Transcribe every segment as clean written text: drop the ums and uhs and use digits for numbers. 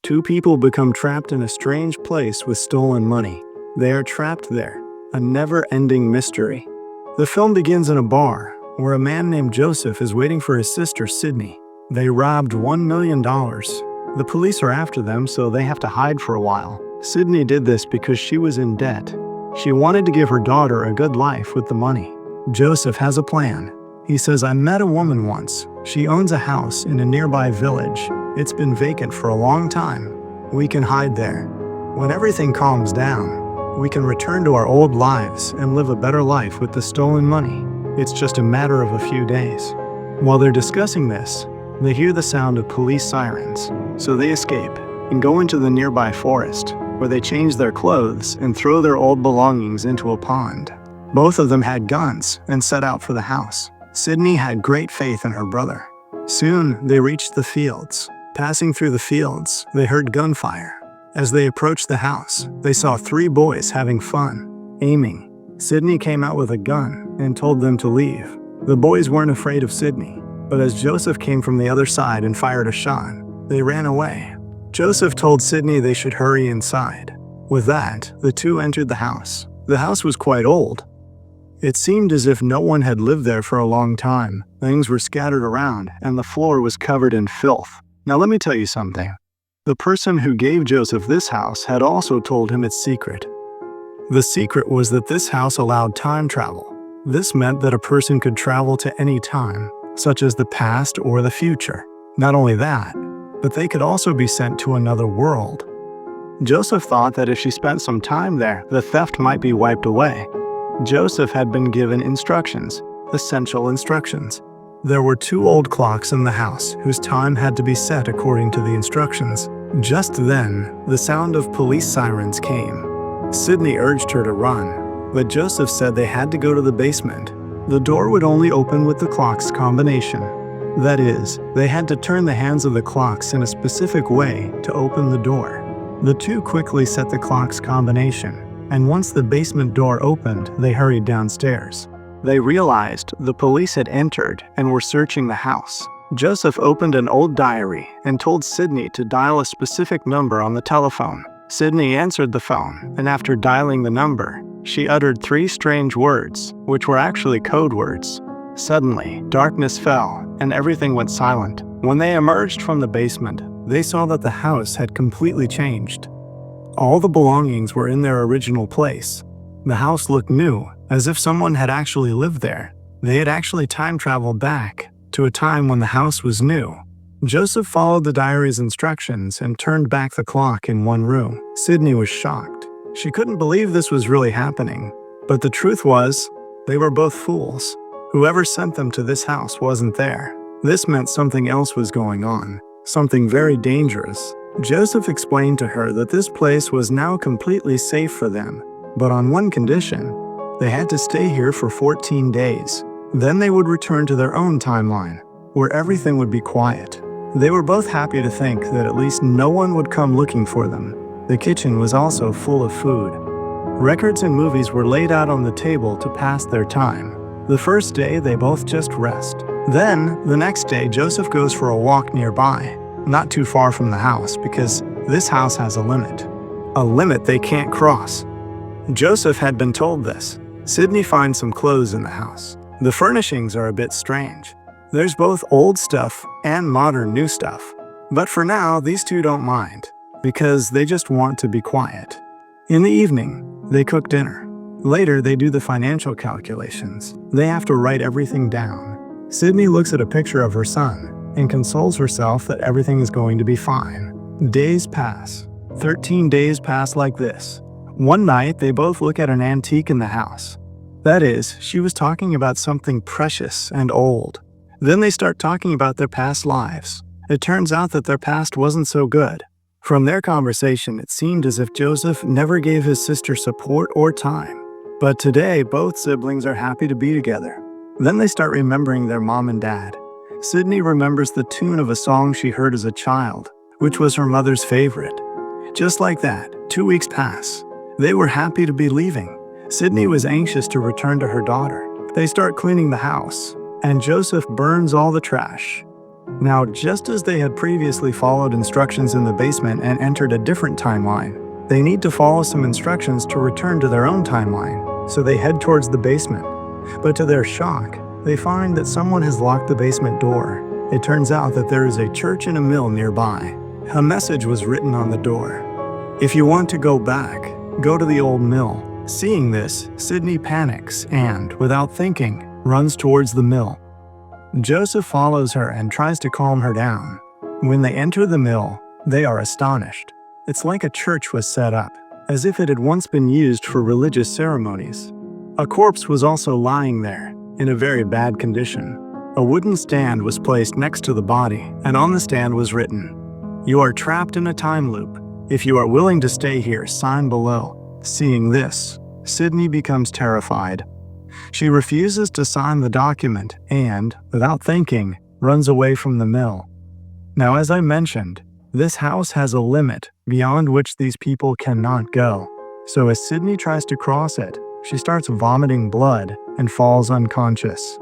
Two people become trapped in a strange place with stolen money. They are trapped there, a never-ending mystery. The film begins in a bar, where a man named Joseph is waiting for his sister Sydney. They robbed $1 million. The police are after them, so they have to hide for a while. Sydney did this because she was in debt. She wanted to give her daughter a good life with the money. Joseph has a plan. He says, "I met a woman once. She owns a house in a nearby village. It's been vacant for a long time. We can hide there. When everything calms down, we can return to our old lives and live a better life with the stolen money. It's just a matter of a few days." While they're discussing this, they hear the sound of police sirens, so they escape and go into the nearby forest, where they change their clothes and throw their old belongings into a pond. Both of them had guns and set out for the house. Sydney had great faith in her brother. Soon, they reached the fields. Passing through the fields, they heard gunfire. As they approached the house, they saw three boys having fun, aiming. Sydney came out with a gun and told them to leave. The boys weren't afraid of Sydney, but as Joseph came from the other side and fired a shot, they ran away. Joseph told Sydney they should hurry inside. With that, the two entered the house. The house was quite old. It seemed as if no one had lived there for a long time. Things were scattered around, and the floor was covered in filth. Now let me tell you something. The person who gave Joseph this house had also told him its secret. The secret was that this house allowed time travel. This meant that a person could travel to any time, such as the past or the future. Not only that, but they could also be sent to another world. Joseph thought that if she spent some time there, the theft might be wiped away. Joseph had been given instructions, essential instructions. There were two old clocks in the house whose time had to be set according to the instructions. Just then, the sound of police sirens came. Sydney urged her to run, but Joseph said they had to go to the basement. The door would only open with the clock's combination. That is, they had to turn the hands of the clocks in a specific way to open the door. The two quickly set the clock's combination, and once the basement door opened, they hurried downstairs. They realized the police had entered and were searching the house. Joseph opened an old diary and told Sydney to dial a specific number on the telephone. Sydney answered the phone, and after dialing the number, she uttered three strange words, which were actually code words. Suddenly, darkness fell, and everything went silent. When they emerged from the basement, they saw that the house had completely changed. All the belongings were in their original place. The house looked new, as if someone had actually lived there. They had actually time traveled back to a time when the house was new. Joseph followed the diary's instructions and turned back the clock in one room. Sydney was shocked. She couldn't believe this was really happening. But the truth was, they were both fools. Whoever sent them to this house wasn't there. This meant something else was going on, something very dangerous. Joseph explained to her that this place was now completely safe for them, but on one condition. They had to stay here for 14 days. Then they would return to their own timeline, where everything would be quiet. They were both happy to think that at least no one would come looking for them. The kitchen was also full of food. Records and movies were laid out on the table to pass their time. The first day, they both just rest. Then, the next day, Joseph goes for a walk nearby, not too far from the house, because this house has a limit they can't cross. Joseph had been told this. Sydney finds some clothes in the house. The furnishings are a bit strange. There's both old stuff and modern new stuff. But for now, these two don't mind, because they just want to be quiet. In the evening, they cook dinner. Later, they do the financial calculations. They have to write everything down. Sydney looks at a picture of her son and consoles herself that everything is going to be fine. Days pass. 13 days pass like this. One night, they both look at an antique in the house. That is, she was talking about something precious and old. Then they start talking about their past lives. It turns out that their past wasn't so good. From their conversation, it seemed as if Joseph never gave his sister support or time. But today, both siblings are happy to be together. Then they start remembering their mom and dad. Sydney remembers the tune of a song she heard as a child, which was her mother's favorite. Just like that, 2 weeks pass. They were happy to be leaving. Sydney was anxious to return to her daughter. They start cleaning the house, and Joseph burns all the trash. Now, just as they had previously followed instructions in the basement and entered a different timeline, they need to follow some instructions to return to their own timeline, so they head towards the basement. But to their shock, they find that someone has locked the basement door. It turns out that there is a church and a mill nearby. A message was written on the door. If you want to go back, go to the old mill. Seeing this, Sydney panics and, without thinking, runs towards the mill. Joseph follows her and tries to calm her down. When they enter the mill, they are astonished. It's like a church was set up, as if it had once been used for religious ceremonies. A corpse was also lying there, in a very bad condition. A wooden stand was placed next to the body, and on the stand was written, "You are trapped in a time loop. If you are willing to stay here, sign below." Seeing this, Sydney becomes terrified. She refuses to sign the document and, without thinking, runs away from the mill. Now, as I mentioned, this house has a limit beyond which these people cannot go. So as Sydney tries to cross it, she starts vomiting blood and falls unconscious.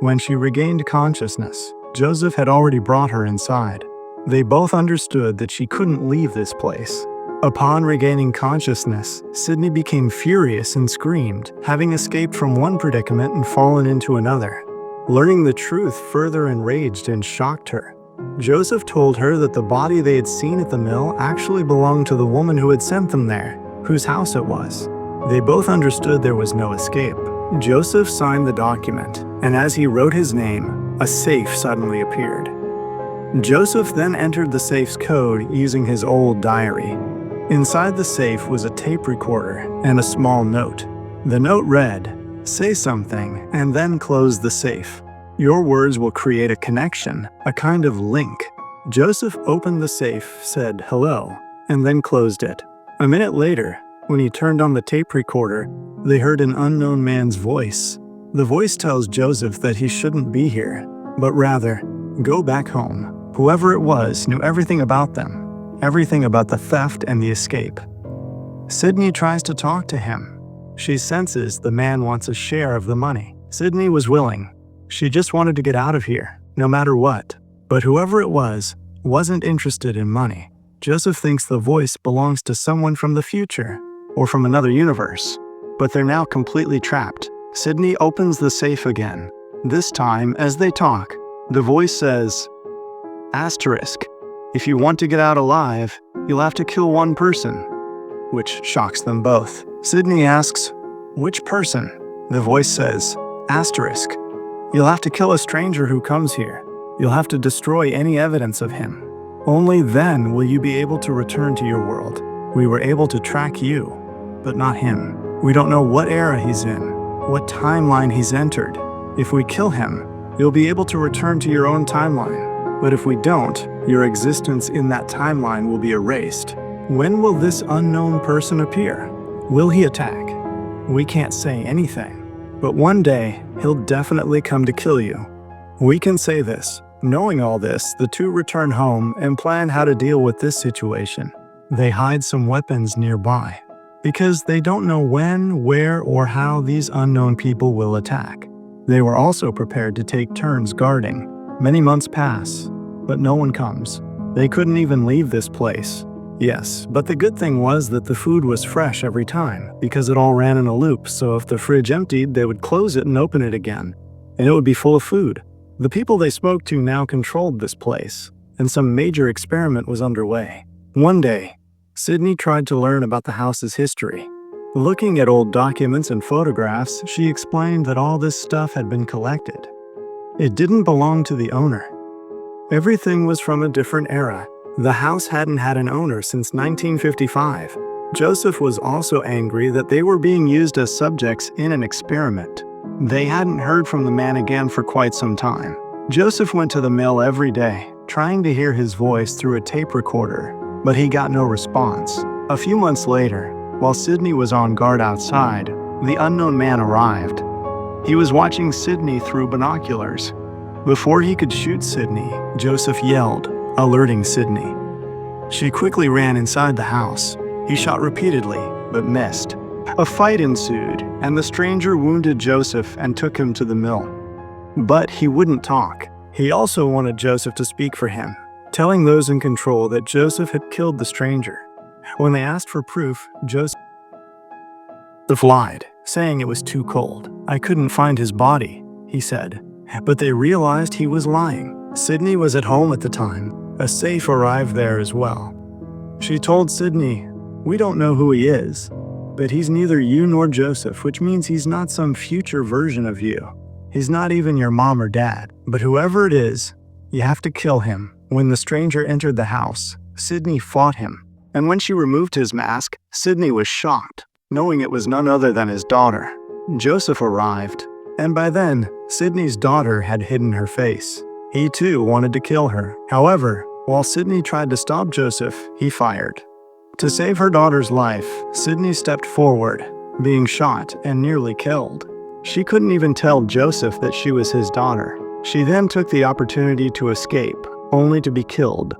When she regained consciousness, Joseph had already brought her inside. They both understood that she couldn't leave this place. Upon regaining consciousness, Sydney became furious and screamed, having escaped from one predicament and fallen into another. Learning the truth further enraged and shocked her. Joseph told her that the body they had seen at the mill actually belonged to the woman who had sent them there, whose house it was. They both understood there was no escape. Joseph signed the document, and as he wrote his name, a safe suddenly appeared. Joseph then entered the safe's code using his old diary. Inside the safe was a tape recorder and a small note. The note read, "Say something and then close the safe. Your words will create a connection, a kind of link." Joseph opened the safe, said hello, and then closed it. A minute later, when he turned on the tape recorder, they heard an unknown man's voice. The voice tells Joseph that he shouldn't be here, but rather, go back home. Whoever it was knew everything about them. Everything about the theft and the escape. Sydney tries to talk to him. She senses the man wants a share of the money. Sydney was willing. She just wanted to get out of here, no matter what. But whoever it was, wasn't interested in money. Joseph thinks the voice belongs to someone from the future, or from another universe. But they're now completely trapped. Sydney opens the safe again. This time, as they talk, the voice says, "Asterisk. If you want to get out alive, you'll have to kill one person," which shocks them both. Sydney asks, "Which person?" The voice says, "Asterisk. You'll have to kill a stranger who comes here. You'll have to destroy any evidence of him. Only then will you be able to return to your world. We were able to track you, but not him. We don't know what era he's in, what timeline he's entered. If we kill him, you'll be able to return to your own timeline. But if we don't, your existence in that timeline will be erased. When will this unknown person appear? Will he attack? We can't say anything. But one day, he'll definitely come to kill you. We can say this." Knowing all this, the two return home and plan how to deal with this situation. They hide some weapons nearby, because they don't know when, where, or how these unknown people will attack. They were also prepared to take turns guarding. Many months pass, but no one comes. They couldn't even leave this place. Yes, but the good thing was that the food was fresh every time, because it all ran in a loop, so if the fridge emptied, they would close it and open it again, and it would be full of food. The people they spoke to now controlled this place, and some major experiment was underway. One day, Sydney tried to learn about the house's history. Looking at old documents and photographs, she explained that all this stuff had been collected. It didn't belong to the owner. Everything was from a different era. The house hadn't had an owner since 1955. Joseph was also angry that they were being used as subjects in an experiment. They hadn't heard from the man again for quite some time. Joseph went to the mill every day, trying to hear his voice through a tape recorder, but he got no response. A few months later, while Sydney was on guard outside, the unknown man arrived. He was watching Sydney through binoculars. Before he could shoot Sydney, Joseph yelled, alerting Sydney. She quickly ran inside the house. He shot repeatedly, but missed. A fight ensued, and the stranger wounded Joseph and took him to the mill. But he wouldn't talk. He also wanted Joseph to speak for him, telling those in control that Joseph had killed the stranger. When they asked for proof, Joseph lied, saying it was too cold. "I couldn't find his body," he said. But they realized he was lying. Sydney was at home at the time. A safe arrived there as well. She told Sydney, "We don't know who he is, but he's neither you nor Joseph, which means he's not some future version of you. He's not even your mom or dad. But whoever it is, you have to kill him." When the stranger entered the house, Sydney fought him. And when she removed his mask, Sydney was shocked, knowing it was none other than his daughter. Joseph arrived, and by then, Sydney's daughter had hidden her face. He too wanted to kill her. However, while Sydney tried to stop Joseph, he fired. To save her daughter's life, Sydney stepped forward, being shot and nearly killed. She couldn't even tell Joseph that she was his daughter. She then took the opportunity to escape, only to be killed.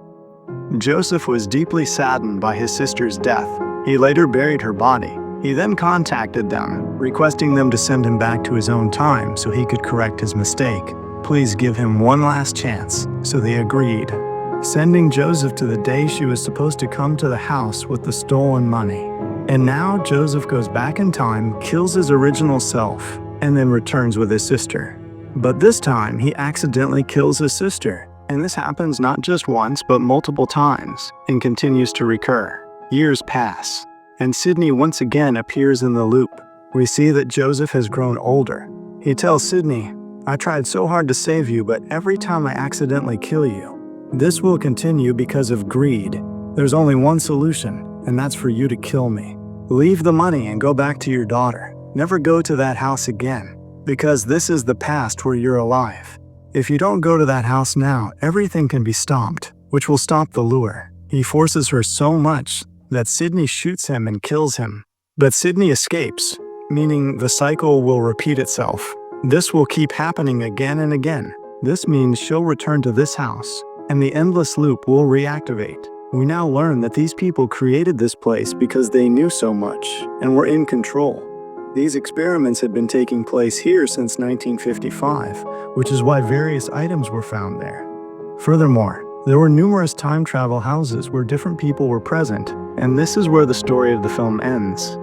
Joseph was deeply saddened by his sister's death. He later buried her body. He then contacted them, requesting them to send him back to his own time so he could correct his mistake. Please give him one last chance, so they agreed, sending Joseph to the day she was supposed to come to the house with the stolen money. And now Joseph goes back in time, kills his original self, and then returns with his sister. But this time, he accidentally kills his sister. And this happens not just once, but multiple times, and continues to recur. Years pass, and Sydney once again appears in the loop. We see that Joseph has grown older. He tells Sydney, "I tried so hard to save you, but every time I accidentally kill you. This will continue because of greed. There's only one solution, and that's for you to kill me. Leave the money and go back to your daughter. Never go to that house again, because this is the past where you're alive. If you don't go to that house now, everything can be stopped, which will stop the lure." He forces her so much that Sydney shoots him and kills him. But Sydney escapes, meaning the cycle will repeat itself. This will keep happening again and again. This means she'll return to this house, and the endless loop will reactivate. We now learn that these people created this place because they knew so much and were in control. These experiments had been taking place here since 1955, which is why various items were found there. Furthermore, there were numerous time travel houses where different people were present, and this is where the story of the film ends.